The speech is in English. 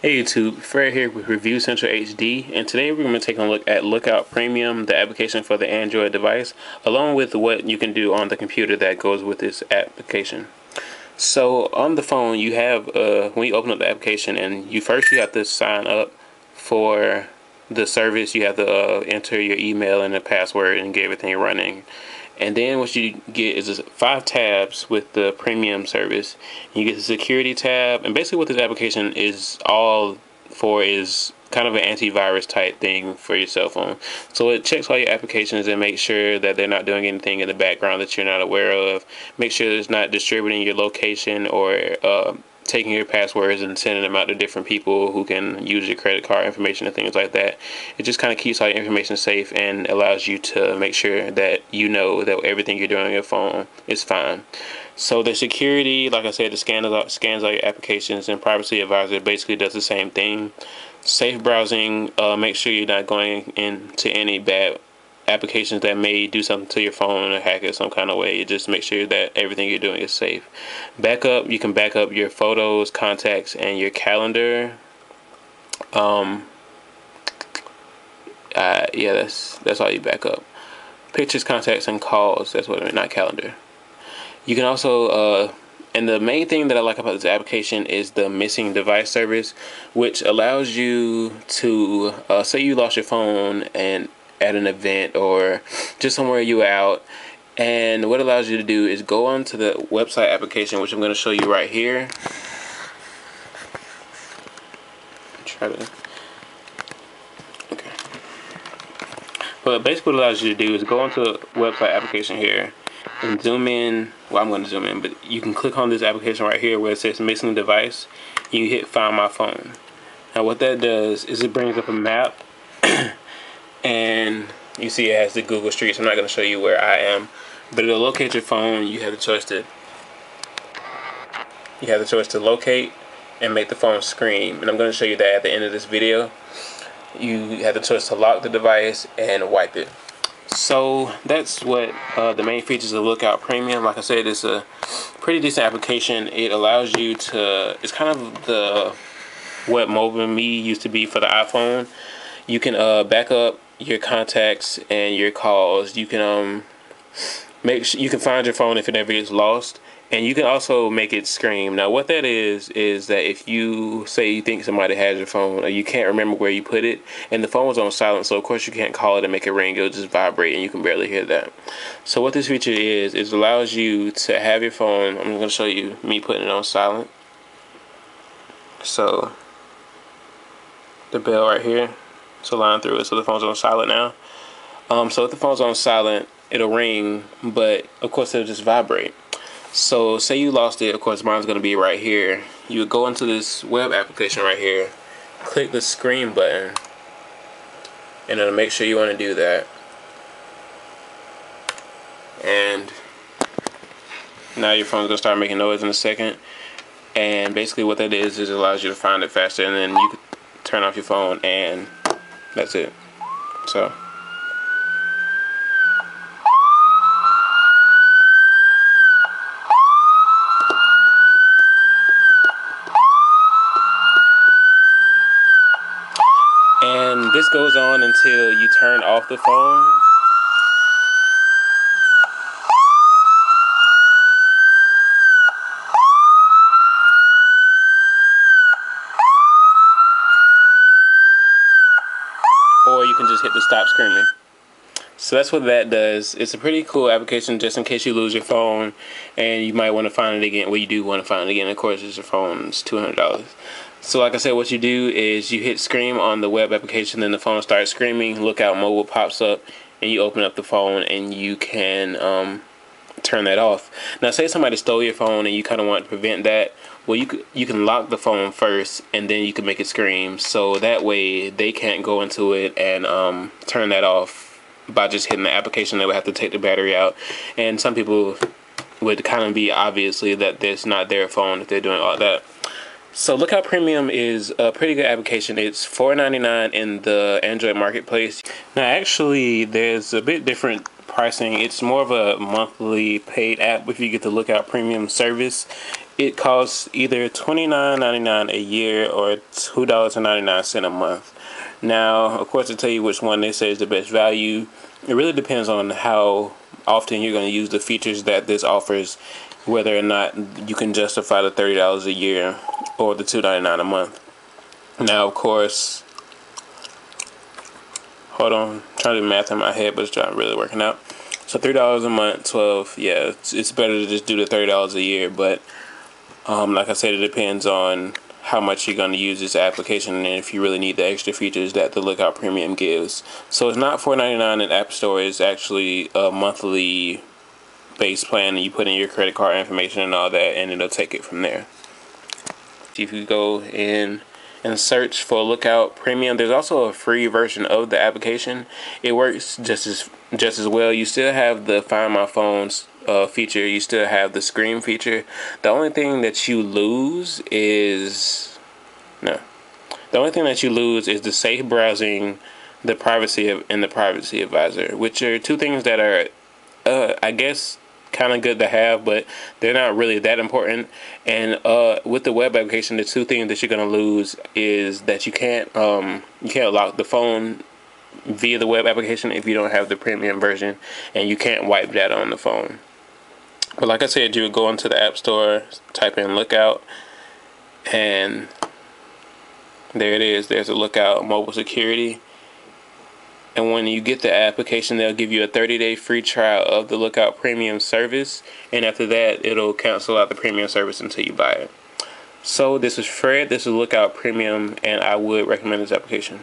Hey YouTube, Fred here with Review Central HD, and today we're going to take a look at Lookout Premium, the application for the Android device, along with what you can do on the computer that goes with this application. So on the phone, you have when you open up the application, and you have to sign up for the service. You have to enter your email and the password and get everything running. And then what you get is 5 tabs with the premium service. You get the security tab, and basically what this application is all for is kind of an antivirus type thing for your cell phone. So it checks all your applications and makes sure that they're not doing anything in the background that you're not aware of. Make sure it's not distributing your location or taking your passwords and sending them out to different people who can use your credit card information and things like that. It just kind of keeps all your information safe and allows you to make sure that you know that everything you're doing on your phone is fine. So the security, like I said, it scans all your applications, and Privacy Advisor basically does the same thing. Safe browsing, make sure you're not going into any bad applications that may do something to your phone or hack it some kind of way. Just make sure that everything you're doing is safe. Backup, you can back up your photos, contacts, and your calendar. Yeah, that's all you back up. Pictures, contacts, and calls. That's what I mean, not calendar. You can also and the main thing that I like about this application is the missing device service, which allows you to say you lost your phone and at an event or just somewhere you were out, and what it allows you to do is go onto the website application, which I'm going to show you right here. Okay. But basically what it allows you to do is go onto the website application here and zoom in. Well, I'm going to zoom in, but you can click on this application right here where it says missing device. You hit find my phone. Now what that does is it brings up a map and you see it has the Google Streets. I'm not going to show you where I am, but it'll locate your phone. You have the choice to locate and make the phone scream, and I'm going to show you that at the end of this video. You have the choice to lock the device and wipe it. So that's what the main features of Lookout Premium. Like I said, it's a pretty decent application. It allows you to, it's kind of what Mobile Me used to be for the iPhone. You can back up your contacts and your calls. You can you can find your phone if it ever gets lost, and you can also make it scream. Now what that is that if you say you think somebody has your phone or you can't remember where you put it, and the phone was on silent, so of course you can't call it and make it ring, it'll just vibrate and you can barely hear that. So what this feature is, it allows you to have your phone. I'm going to show you me putting it on silent. So the bell right here, it's a line through it, so the phone's on silent now. So if the phone's on silent, it'll ring, but of course it'll just vibrate. So say you lost it, of course mine's going to be right here. You would go into this web application right here, click the screen button, and it'll make sure you want to do that. And now your phone's going to start making noise in a second. And basically what that is it allows you to find it faster, and then you can turn off your phone, and that's it. So and this goes on until you turn off the phone. Or you can just hit the stop screaming. So that's what that does. It's a pretty cool application just in case you lose your phone and you might want to find it again. Well, you do want to find it again. Of course, it's your phone. It's $200. So like I said, what you do is you hit scream on the web application, then the phone starts screaming. Lookout Mobile pops up, and you open up the phone and you can turn that off. Now say somebody stole your phone and you kind of want to prevent that. Well, you can lock the phone first, and then you can make it scream, so that way they can't go into it and turn that off by just hitting the application. They would have to take the battery out, and some people would kind of be obviously that it's not their phone if they're doing all that. So Lookout Premium is a pretty good application. It's $4.99 in the Android marketplace. Now actually there's a bit different pricing, it's more of a monthly paid app. If you get the Lookout Premium service, it costs either $29.99 a year or $2.99 a month. Now, of course, to tell you which one they say is the best value, it really depends on how often you're going to use the features that this offers, whether or not you can justify the $30 a year or the $2.99 a month. Now, of course, hold on, I'm trying to do math in my head, but it's not really working out. So $3 a month, 12. Yeah, it's better to just do the $30 a year. But like I said, it depends on how much you're going to use this application and if you really need the extra features that the Lookout Premium gives. So it's not $4.99 in App Store. It's actually a monthly base plan, and you put in your credit card information and all that, and it'll take it from there. If you go in and search for Lookout Premium, there's also a free version of the application. It works just as well. You still have the Find My Phones feature. You still have the screen feature. The only thing that you lose is the safe browsing, the privacy and the privacy advisor, which are two things that are I guess kind of good to have, but they're not really that important. And with the web application, the two things that you're going to lose is that you can't lock the phone via the web application if you don't have the premium version, and you can't wipe data on the phone. But like I said, you would go into the App Store, type in Lookout, and there it is. There's a Lookout Mobile Security. And when you get the application, they'll give you a 30-day free trial of the Lookout Premium service. And after that, it'll cancel out the premium service until you buy it. So this is Fred. This is Lookout Premium, and I would recommend this application.